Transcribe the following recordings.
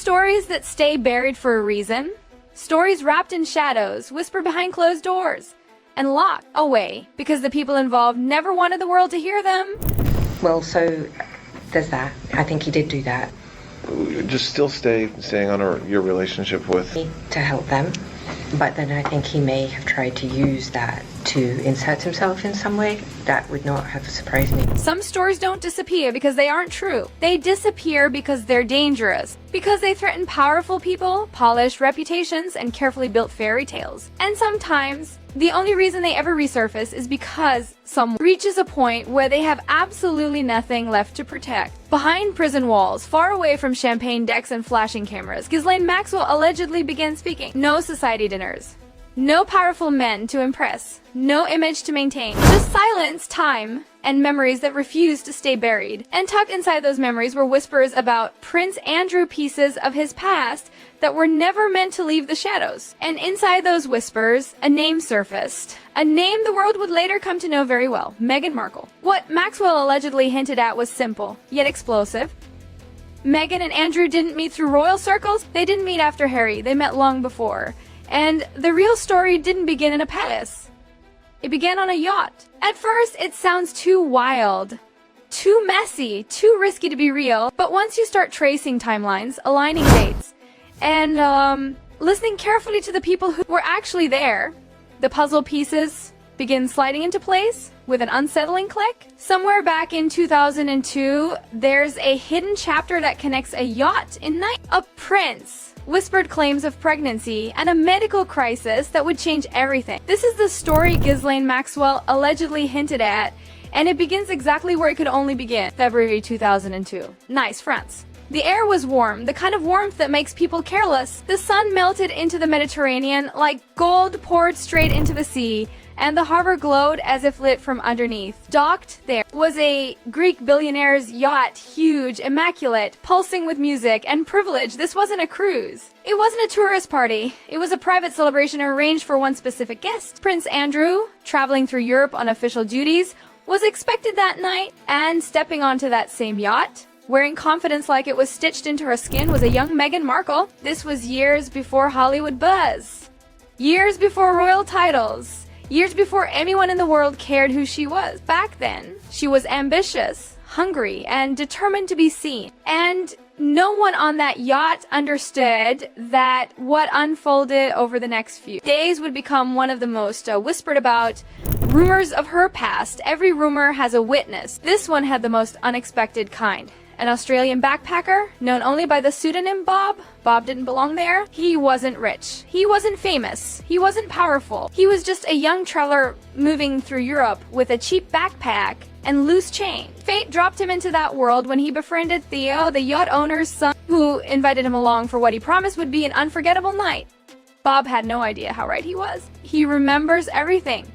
stories that stay buried for a reason. Stories wrapped in shadows, whispered behind closed doors, and locked away because the people involved never wanted the world to hear them. Well, so there's that. I think he did do that. Just still staying on your relationship with... To help them. But then I think he may have tried to use that to insert himself in some way. That would not have surprised me. Some stories don't disappear because they aren't true. They disappear because they're dangerous. Because they threaten powerful people, polished reputations, and carefully built fairy tales. And sometimes, the only reason they ever resurface is because someone reaches a point where they have absolutely nothing left to protect. Behind prison walls, far away from champagne decks and flashing cameras, Ghislaine Maxwell allegedly began speaking. No society dinners. No powerful men to impress. No image to maintain. Just silence, time, and memories that refuse to stay buried. And tucked inside those memories were whispers about Prince Andrew, pieces of his past that were never meant to leave the shadows. And inside those whispers, a name surfaced. A name the world would later come to know very well. Meghan Markle. What Maxwell allegedly hinted at was simple, yet explosive. Meghan and Andrew didn't meet through royal circles. They didn't meet after Harry. They met long before. And the real story didn't begin in a palace. It began on a yacht. At first, it sounds too wild, too messy, too risky to be real. But once you start tracing timelines, aligning dates, and listening carefully to the people who were actually there, the puzzle pieces begin sliding into place with an unsettling click. Somewhere back in 2002, there's a hidden chapter that connects a yacht in night, a prince, whispered claims of pregnancy, and a medical crisis that would change everything. This is the story Ghislaine Maxwell allegedly hinted at, and it begins exactly where it could only begin, February 2002. Nice, France. The air was warm, the kind of warmth that makes people careless. The sun melted into the Mediterranean like gold poured straight into the sea, and the harbor glowed as if lit from underneath. Docked there was a Greek billionaire's yacht, huge, immaculate, pulsing with music and privilege. This wasn't a cruise. It wasn't a tourist party. It was a private celebration arranged for one specific guest. Prince Andrew, traveling through Europe on official duties, was expected that night, and stepping onto that same yacht, wearing confidence like it was stitched into her skin, was a young Meghan Markle. This was years before Hollywood buzz. Years before royal titles. Years before anyone in the world cared who she was. Back then, she was ambitious, hungry, and determined to be seen. And no one on that yacht understood that what unfolded over the next few days would become one of the most whispered about rumors of her past. Every rumor has a witness. This one had the most unexpected kind. An Australian backpacker, known only by the pseudonym Bob. Bob didn't belong there. He wasn't rich. He wasn't famous. He wasn't powerful. He was just a young traveler moving through Europe with a cheap backpack and loose change. Fate dropped him into that world when he befriended Theo, the yacht owner's son, who invited him along for what he promised would be an unforgettable night. Bob had no idea how right he was. He remembers everything.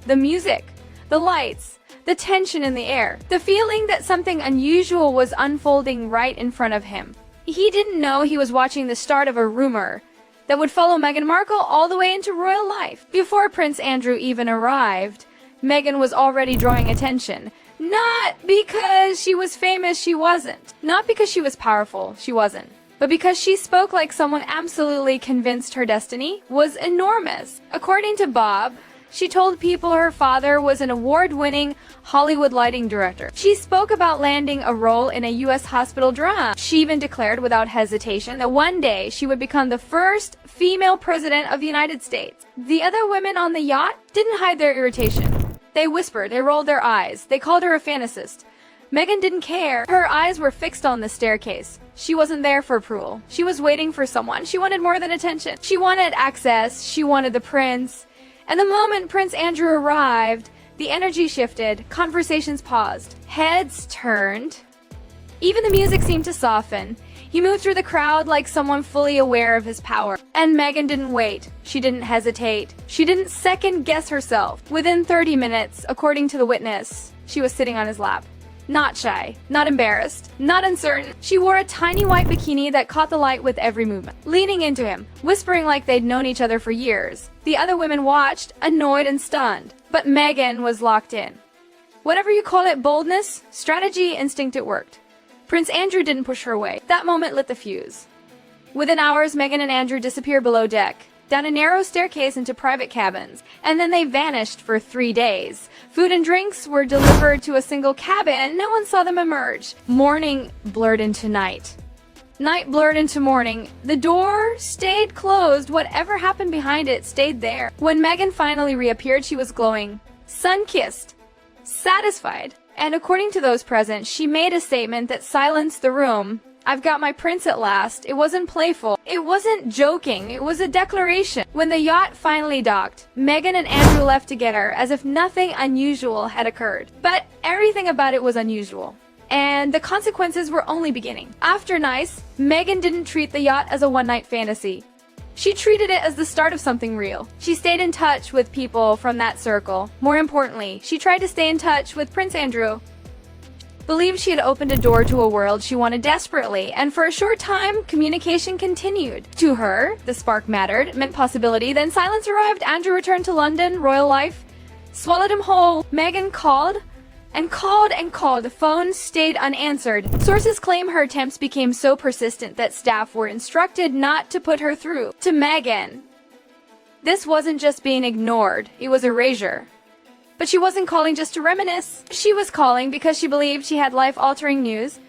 The music, the lights, the tension in the air, the feeling that something unusual was unfolding right in front of him. He didn't know he was watching the start of a rumor that would follow Meghan Markle all the way into royal life. Before Prince Andrew even arrived, Meghan was already drawing attention. Not because she was famous, she wasn't. Not because she was powerful, she wasn't. But because she spoke like someone absolutely convinced her destiny was enormous. According to Bob, she told people her father was an award-winning Hollywood lighting director. She spoke about landing a role in a U.S. hospital drama. She even declared without hesitation that one day she would become the first female president of the United States. The other women on the yacht didn't hide their irritation. They whispered, they rolled their eyes, they called her a fantasist. Meghan didn't care. Her eyes were fixed on the staircase. She wasn't there for approval. She was waiting for someone. She wanted more than attention. She wanted access. She wanted the prince. And the moment Prince Andrew arrived, the energy shifted, conversations paused, heads turned. Even the music seemed to soften. He moved through the crowd like someone fully aware of his power. And Meghan didn't wait. She didn't hesitate. She didn't second guess herself. Within 30 minutes, according to the witness, she was sitting on his lap. Not shy, not embarrassed, not uncertain. She wore a tiny white bikini that caught the light with every movement. Leaning into him, whispering like they'd known each other for years. The other women watched, annoyed and stunned. But Meghan was locked in. Whatever you call it, boldness, strategy, instinct, it worked. Prince Andrew didn't push her away. That moment lit the fuse. Within hours, Meghan and Andrew disappeared below deck, down a narrow staircase into private cabins, and then they vanished for 3 days. Food and drinks were delivered to a single cabin, and no one saw them emerge. Morning blurred into night. Night blurred into morning. The door stayed closed. Whatever happened behind it stayed there. When Meghan finally reappeared, she was glowing, sun-kissed, satisfied. And according to those present, she made a statement that silenced the room. "I've got my prince at last." It wasn't playful. It wasn't joking. It was a declaration. When the yacht finally docked, Meghan and Andrew left together as if nothing unusual had occurred. But everything about it was unusual. And the consequences were only beginning. After Nice, Meghan didn't treat the yacht as a one-night fantasy. She treated it as the start of something real. She stayed in touch with people from that circle. More importantly, she tried to stay in touch with Prince Andrew. Believed she had opened a door to a world she wanted desperately, and for a short time, communication continued. To her, the spark mattered, meant possibility. Then silence arrived. Andrew returned to London, royal life, swallowed him whole. Meghan called and called and called. The phone stayed unanswered. Sources claim her attempts became so persistent that staff were instructed not to put her through. To Meghan, this wasn't just being ignored, it was erasure. But she wasn't calling just to reminisce. She was calling because she believed she had life-altering news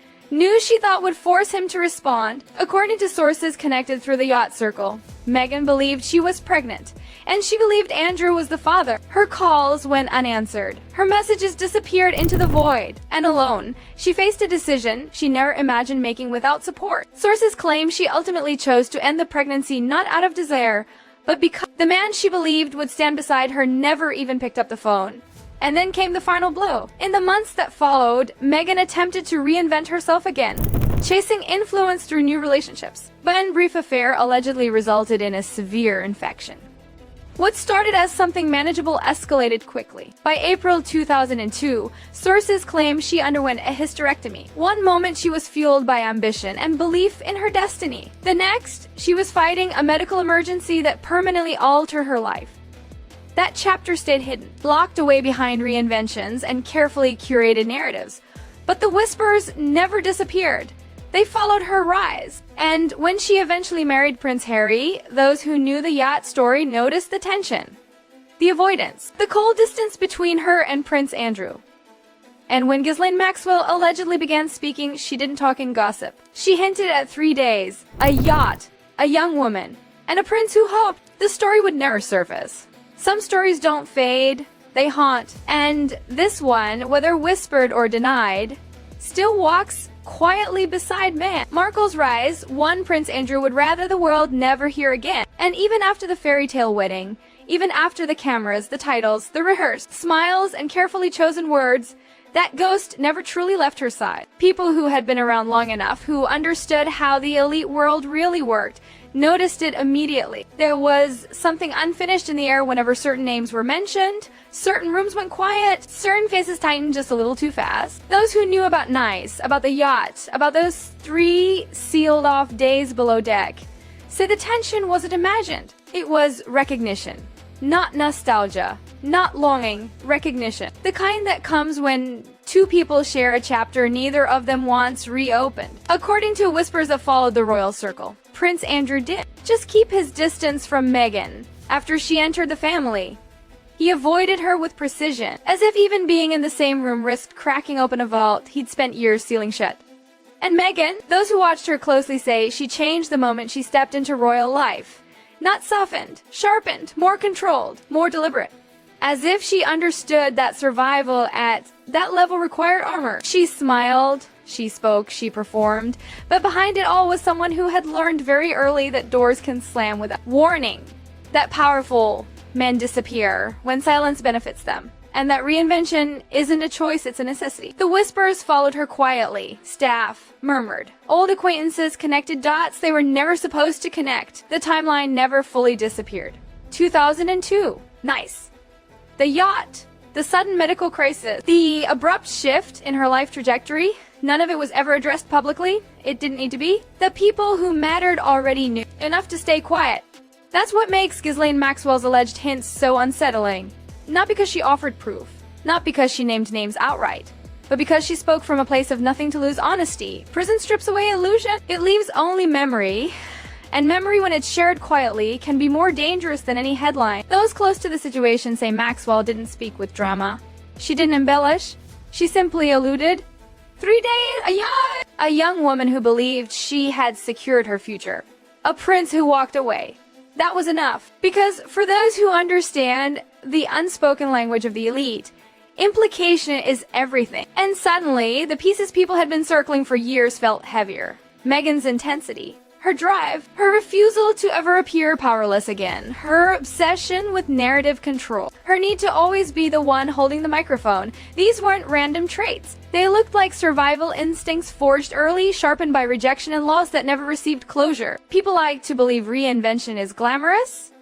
she thought would force him to respond. According to sources connected through the yacht circle, Meghan believed she was pregnant, and she believed Andrew was the father. Her calls went unanswered. Her messages disappeared into the void. And alone, she faced a decision she never imagined making without support. Sources claim she ultimately chose to end the pregnancy not out of desire, but because the man she believed would stand beside her never even picked up the phone. And then came the final blow. In the months that followed, Meghan attempted to reinvent herself again, chasing influence through new relationships. But a brief affair allegedly resulted in a severe infection. What started as something manageable escalated quickly. By April 2002, sources claim she underwent a hysterectomy. One moment she was fueled by ambition and belief in her destiny. The next, she was fighting a medical emergency that permanently altered her life. That chapter stayed hidden, locked away behind reinventions and carefully curated narratives. But the whispers never disappeared. They followed her rise. And when she eventually married Prince Harry, those who knew the yacht story noticed the tension, the avoidance, the cold distance between her and Prince Andrew. And when Ghislaine Maxwell allegedly began speaking, she didn't talk in gossip. She hinted at 3 days, a yacht, a young woman, and a prince who hoped the story would never surface. Some stories don't fade, they haunt. And this one, whether whispered or denied, still walks quietly beside Meghan Markle's rise. One Prince Andrew would rather the world never hear again. And even after the fairy tale wedding, even after the cameras, the titles, the rehearsed smiles and carefully chosen words, that ghost never truly left her side. People who had been around long enough, who understood how the elite world really worked, noticed it immediately. There was something unfinished in the air whenever certain names were mentioned, certain rooms went quiet, certain faces tightened just a little too fast. Those who knew about Nice, about the yacht, about those 3 sealed-off days below deck, say the tension wasn't imagined. It was recognition. Not nostalgia, not longing, recognition. The kind that comes when 2 people share a chapter neither of them wants reopened. According to whispers that followed the royal circle, Prince Andrew did just keep his distance from Meghan after she entered the family. He avoided her with precision, as if even being in the same room risked cracking open a vault he'd spent years sealing shut. And Meghan, those who watched her closely say she changed the moment she stepped into royal life. Not softened, sharpened, more controlled, more deliberate. As if she understood that survival at that level required armor. She smiled, she spoke, she performed, but behind it all was someone who had learned very early that doors can slam without warning, that powerful men disappear when silence benefits them, and that reinvention isn't a choice, it's a necessity. The whispers followed her quietly. Staff murmured. Old acquaintances connected dots they were never supposed to connect. The timeline never fully disappeared. 2002. Nice. The yacht. The sudden medical crisis. The abrupt shift in her life trajectory. None of it was ever addressed publicly. It didn't need to be. The people who mattered already knew enough to stay quiet. That's what makes Ghislaine Maxwell's alleged hints so unsettling. Not because she offered proof, not because she named names outright, but because she spoke from a place of nothing to lose honesty. Prison strips away illusion. It leaves only memory. And memory, when it's shared quietly, can be more dangerous than any headline. Those close to the situation say Maxwell didn't speak with drama. She didn't embellish. She simply alluded. 3 days, a young woman who believed she had secured her future. A prince who walked away. That was enough. Because for those who understand the unspoken language of the elite, implication is everything. And suddenly, the pieces people had been circling for years felt heavier. Meghan's intensity, her drive, her refusal to ever appear powerless again, her obsession with narrative control, her need to always be the one holding the microphone. These weren't random traits. They looked like survival instincts forged early, sharpened by rejection and loss that never received closure. People like to believe reinvention is glamorous,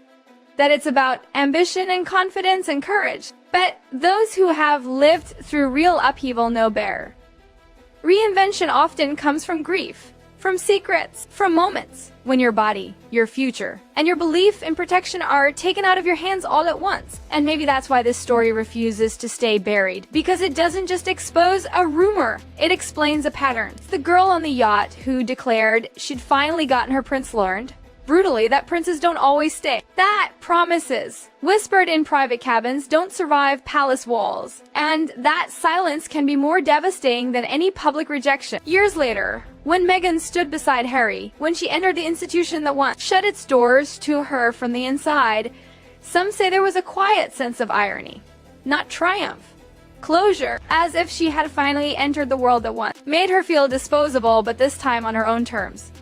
that it's about ambition and confidence and courage. But those who have lived through real upheaval know better. Reinvention often comes from grief, from secrets, from moments when your body, your future, and your belief in protection are taken out of your hands all at once. And maybe that's why this story refuses to stay buried, because it doesn't just expose a rumor, it explains a pattern. The girl on the yacht who declared she'd finally gotten her prince learned, brutally, that princes don't always stay. That promises, whispered in private cabins, don't survive palace walls. And that silence can be more devastating than any public rejection. Years later, when Meghan stood beside Harry, when she entered the institution that once shut its doors to her from the inside, some say there was a quiet sense of irony, not triumph. Closure, as if she had finally entered the world that once made her feel disposable, but this time on her own terms.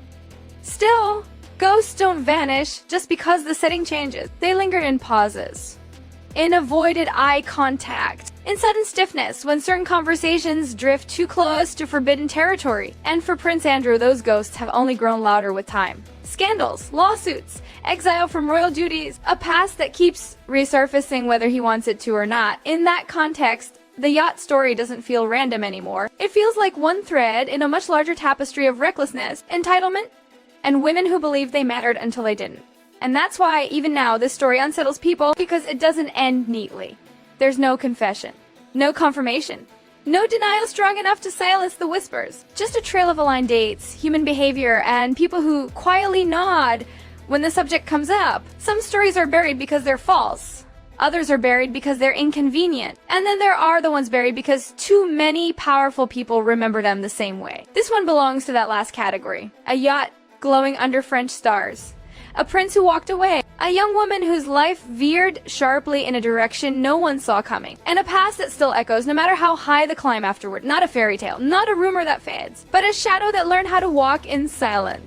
Still, ghosts don't vanish just because the setting changes. They linger in pauses, in avoided eye contact, in sudden stiffness when certain conversations drift too close to forbidden territory. And for Prince Andrew, those ghosts have only grown louder with time. Scandals, lawsuits, exile from royal duties, a past that keeps resurfacing whether he wants it to or not. In that context, the yacht story doesn't feel random anymore. It feels like one thread in a much larger tapestry of recklessness, entitlement, and women who believed they mattered until they didn't. And that's why, even now, this story unsettles people, because it doesn't end neatly. There's no confession, no confirmation, no denial strong enough to silence the whispers. Just a trail of aligned dates, human behavior, and people who quietly nod when the subject comes up. Some stories are buried because they're false. Others are buried because they're inconvenient. And then there are the ones buried because too many powerful people remember them the same way. This one belongs to that last category. A yacht glowing under French stars. A prince who walked away. A young woman whose life veered sharply in a direction no one saw coming. And a past that still echoes no matter how high the climb afterward. Not a fairy tale, not a rumor that fades, but a shadow that learned how to walk in silence.